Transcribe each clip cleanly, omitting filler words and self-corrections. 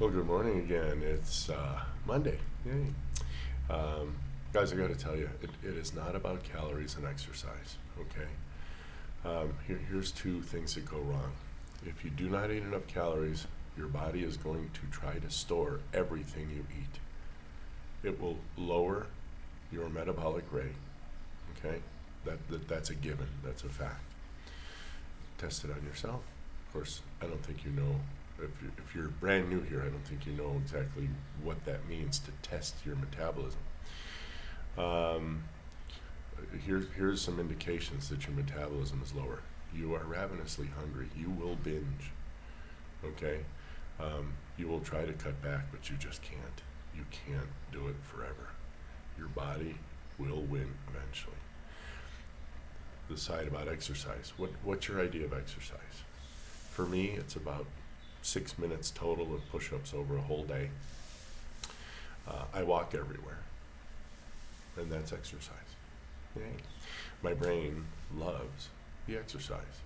Well, good morning again. It's Monday. Yay. Guys, I got to tell you, it is not about calories and exercise, okay? Here's two things that go wrong. If you do not eat enough calories, your body is going to try to store everything you eat. It will lower your metabolic rate, okay? That's a given. That's a fact. Test it on yourself. Of course, I don't think you know. If you're brand new here, I don't think you know exactly what that means to test your metabolism. Here's some indications that your metabolism is lower. You are ravenously hungry. You will binge. Okay? You will try to cut back, but you just can't. You can't do it forever. Your body will win eventually. The side about exercise. What's your idea of exercise? For me, it's about 6 minutes total of push-ups over a whole day. I walk everywhere, and that's exercise. Yay. My brain loves the exercise,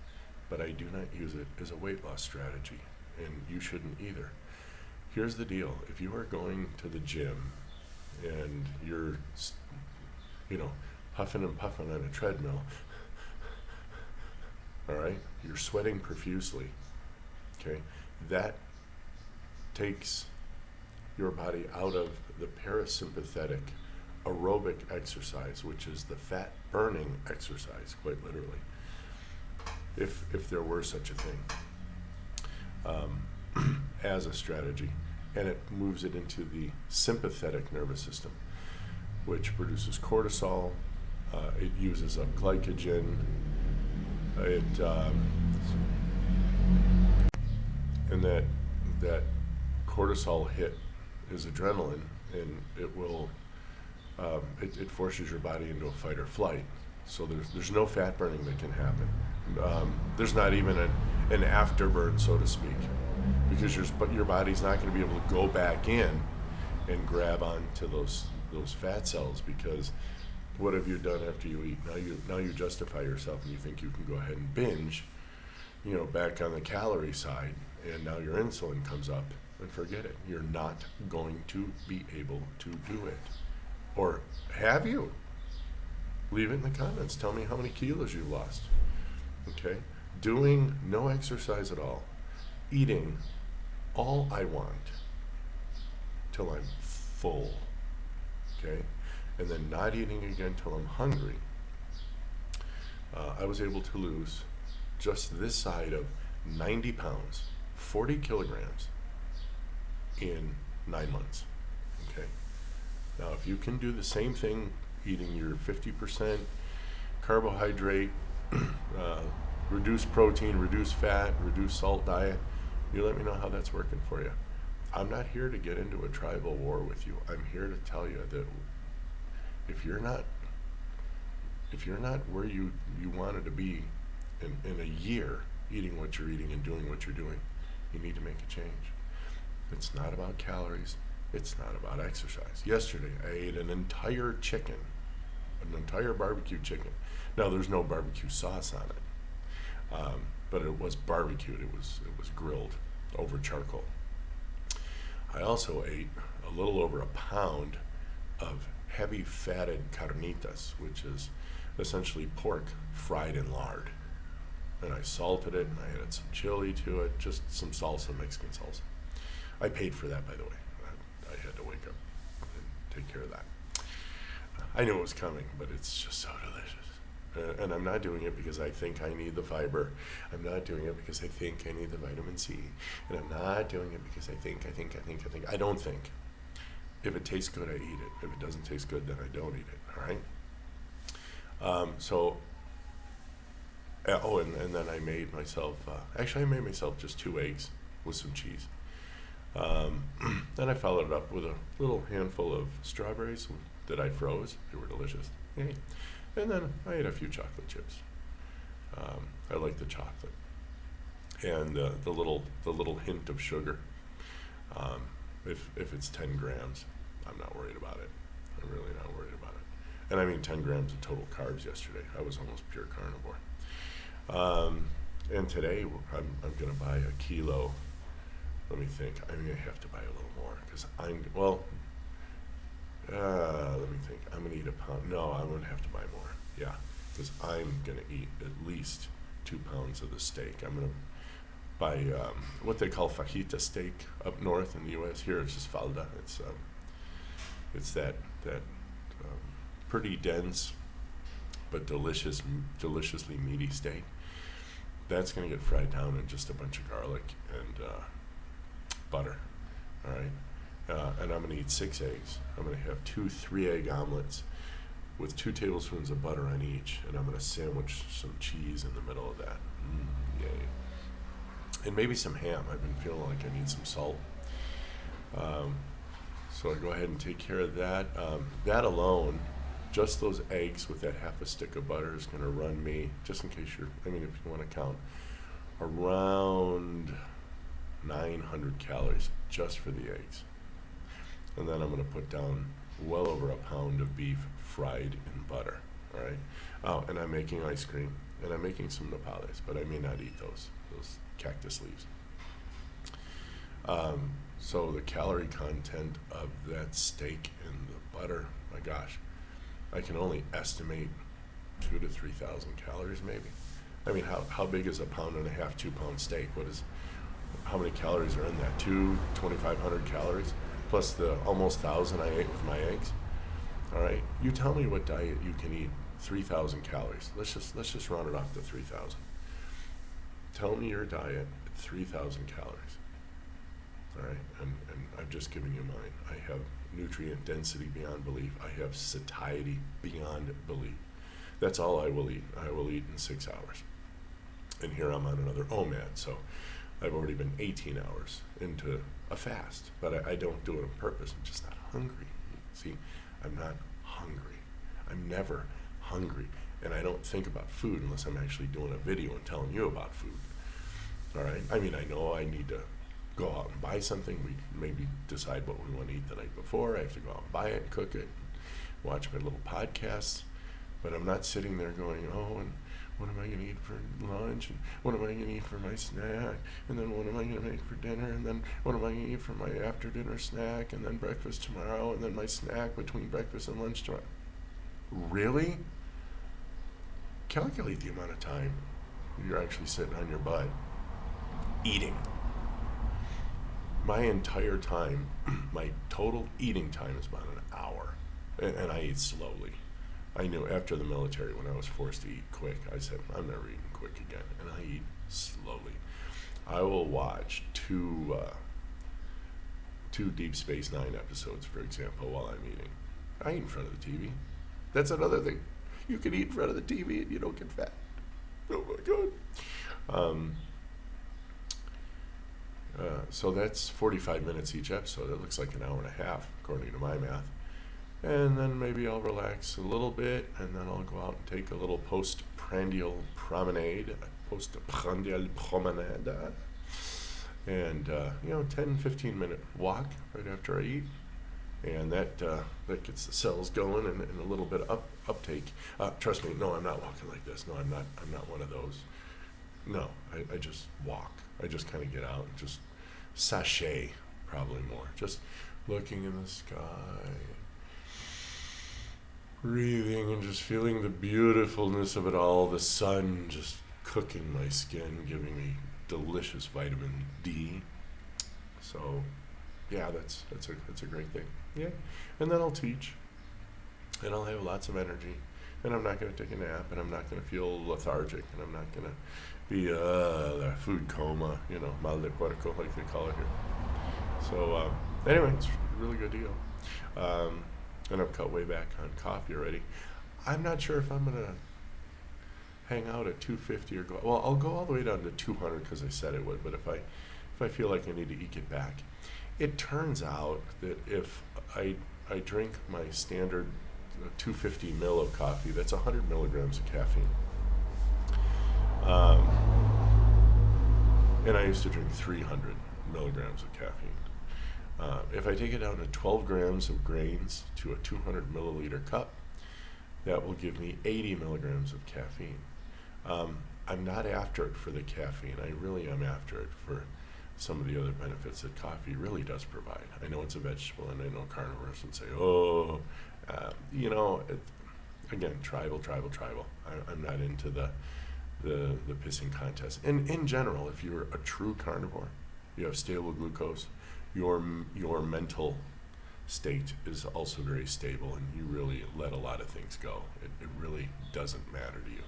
but I do not use it as a weight loss strategy, and you shouldn't either. Here's the deal. If you are going to the gym and you're, huffing and puffing on a treadmill, all right, you're sweating profusely, okay, that takes your body out of the parasympathetic aerobic exercise, which is the fat burning exercise, quite literally, if there were such a thing, as a strategy, and it moves it into the sympathetic nervous system, which produces cortisol. It uses up glycogen. And that cortisol hit is adrenaline, and it will it forces your body into a fight or flight. So there's no fat burning that can happen. There's not even an afterburn, so to speak, because your body's not going to be able to go back in and grab onto those fat cells, because what have you done after you eat? Now you justify yourself, and you think you can go ahead and binge, back on the calorie side, and now your insulin comes up, and forget it. You're not going to be able to do it. Or have you? Leave it in the comments. Tell me how many kilos you've lost. Okay? Doing no exercise at all. Eating all I want till I'm full. Okay? And then not eating again till I'm hungry. I was able to lose just this side of 90 pounds, 40 kilograms in 9 months. Okay? Now, if you can do the same thing, eating your 50% carbohydrate, reduced protein, reduced fat, reduced salt diet, you let me know how that's working for you. I'm not here to get into a tribal war with you. I'm here to tell you that if you're not where you wanted to be in a year, eating what you're eating and doing what you're doing, you need to make a change. It's not about calories. It's not about exercise. Yesterday, I ate an entire barbecue chicken. Now, there's no barbecue sauce on it, but it was barbecued. It was grilled over charcoal. I also ate a little over a pound of heavy fatted carnitas, which is essentially pork fried in lard. And I salted it, and I added some chili to it, just some salsa, Mexican salsa. I paid for that, by the way. I had to wake up and take care of that. I knew it was coming, but it's just so delicious. And I'm not doing it because I think I need the fiber. I'm not doing it because I think I need the vitamin C. And I'm not doing it because I think. I don't think. If it tastes good, I eat it. If it doesn't taste good, then I don't eat it, all right? And then I made myself, just 2 eggs with some cheese. Then I followed it up with a little handful of strawberries that I froze. They were delicious. Yay. And then I ate a few chocolate chips. I like the chocolate. And the little hint of sugar. If it's 10 grams, I'm not worried about it. I'm really not worried about it. And I mean 10 grams of total carbs yesterday. I was almost pure carnivore. And today I'm going to buy a kilo Let me think. I'm going to have to buy a little more because let me think. I'm going to eat a pound. No, I'm going to have to buy more. Yeah, because I'm going to eat at least 2 pounds of the steak. I'm going to buy what they call fajita steak up north in the U.S. Here it's just falda. It's that pretty dense but deliciously meaty steak. That's going to get fried down in just a bunch of garlic and butter. All right, and I'm going to eat 6 eggs. I'm going to have 2 3-egg omelets with 2 tablespoons of butter on each, and I'm going to sandwich some cheese in the middle of that. Yay. And maybe some ham. I've been feeling like I need some salt. So I go ahead and take care of that. That alone, just those eggs with that half a stick of butter is going to run me, just in case if you want to count, around 900 calories just for the eggs. And then I'm going to put down well over a pound of beef fried in butter. All right. Oh, and I'm making ice cream, and I'm making some nopales, but I may not eat those cactus leaves. So the calorie content of that steak and the butter, my gosh, I can only estimate 2,000 to 3,000 calories maybe. I mean, how big is a 1.5 pound, 2 pound steak? How many calories are in that? 2,500 calories plus the almost 1,000 I ate with my eggs. All right, you tell me what diet you can eat 3,000 calories. Let's just round it off to 3,000. Tell me your diet at 3,000 calories. All right, and I've just given you mine. I have nutrient density beyond belief. I have satiety beyond belief. That's all I will eat. I will eat in 6 hours. And here I'm on another OMAD, so I've already been 18 hours into a fast, but I don't do it on purpose. I'm just not hungry. See, I'm not hungry. I'm never hungry. And I don't think about food unless I'm actually doing a video and telling you about food. All right? I mean, I know I need to go out and buy something. We maybe decide what we want to eat the night before. I have to go out and buy it, cook it, watch my little podcasts. But I'm not sitting there going, oh, and what am I going to eat for lunch? And what am I going to eat for my snack? And then what am I going to make for dinner? And then what am I going to eat for my after dinner snack? And then breakfast tomorrow? And then my snack between breakfast and lunch tomorrow? Really? Calculate the amount of time you're actually sitting on your butt eating. My entire time, my total eating time is about an hour. And I eat slowly. I knew after the military, when I was forced to eat quick, I said, I'm never eating quick again. And I eat slowly. I will watch two Deep Space Nine episodes, for example, while I'm eating. I eat in front of the TV. That's another thing. You can eat in front of the TV and you don't get fat. Oh my God. So that's 45 minutes each episode. It looks like an hour and a half, according to my math. And then maybe I'll relax a little bit, and then I'll go out and take a little postprandial promenade, and 10, 15 minute walk right after I eat, and that gets the cells going and a little bit of uptake. Trust me, no, I'm not walking like this. No, I'm not one of those. No, I just walk. I just kind of get out and just sashay, probably more. Just looking in the sky, breathing and just feeling the beautifulness of it all, the sun just cooking my skin, giving me delicious vitamin D. So, yeah, that's a great thing. Yeah, and then I'll teach, and I'll have lots of energy, and I'm not going to take a nap, and I'm not going to feel lethargic, and I'm not going to be the food coma, mal de puerco, like they call it here. So, anyway, it's a really good deal. And I've cut way back on coffee already. I'm not sure if I'm going to hang out at 250 or go. Well, I'll go all the way down to 200 because I said it would. But if I feel like I need to eke it back, it turns out that if I drink my standard 250 mil of coffee, that's 100 milligrams of caffeine. And I used to drink 300 milligrams of caffeine. If I take it down to 12 grams of grains to a 200 milliliter cup, that will give me 80 milligrams of caffeine. I'm not after it for the caffeine. I really am after it for some of the other benefits that coffee really does provide. I know it's a vegetable, and I know carnivores would say, "Oh, again, tribal. I'm not into the pissing contest. And in general, if you're a true carnivore, you have stable glucose. Your mental state is also very stable, and you really let a lot of things go. It really doesn't matter to you.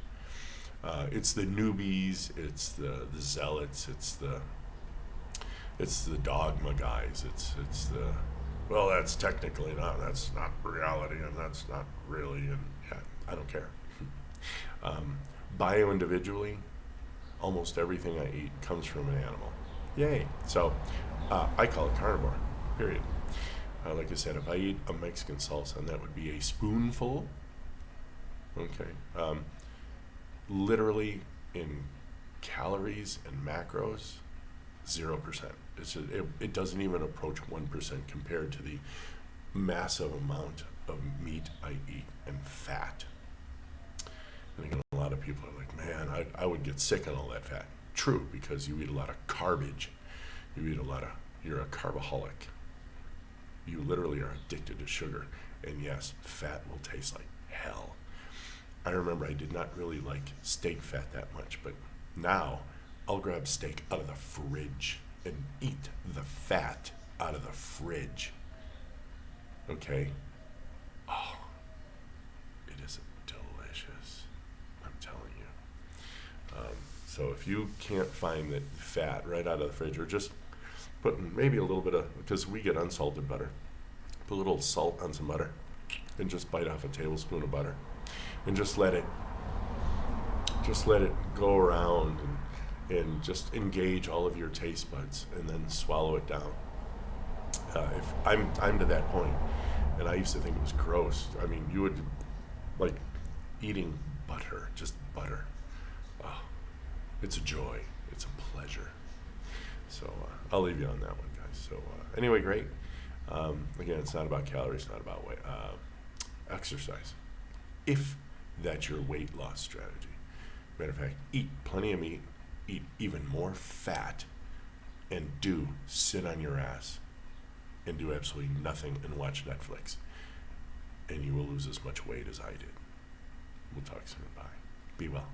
It's the newbies, it's the zealots, it's the dogma guys. It's the, well, that's technically not, that's not reality, and that's not really, and yeah, I don't care. Bio-individually, almost everything I eat comes from an animal. Yay. So I call it carnivore, period. Like I said, if I eat a Mexican salsa, and that would be a spoonful, okay, literally in calories and macros, 0%. It doesn't even approach 1% compared to the massive amount of meat I eat and fat. And again, a lot of people are like, man, I would get sick on all that fat. True, because you eat a lot of garbage. You're a carboholic. You literally are addicted to sugar. And yes, fat will taste like hell. I remember I did not really like steak fat that much, but now I'll grab steak out of the fridge and eat the fat out of the fridge. Okay? Oh, it is delicious. I'm telling you. So if you can't find the fat right out of the fridge, or just put maybe a little bit of, because we get unsalted butter, put a little salt on some butter and just bite off a tablespoon of butter and just let it go around and just engage all of your taste buds and then swallow it down. If I'm to that point, and I used to think it was gross. I mean, you would like eating butter, just butter. Oh, it's a joy. It's a pleasure. So I'll leave you on that one, guys. So anyway, great. Again, it's not about calories, it's not about weight, exercise. If that's your weight loss strategy. Matter of fact, eat plenty of meat, eat even more fat, and sit on your ass and do absolutely nothing and watch Netflix. And you will lose as much weight as I did. We'll talk soon. Bye. Be well.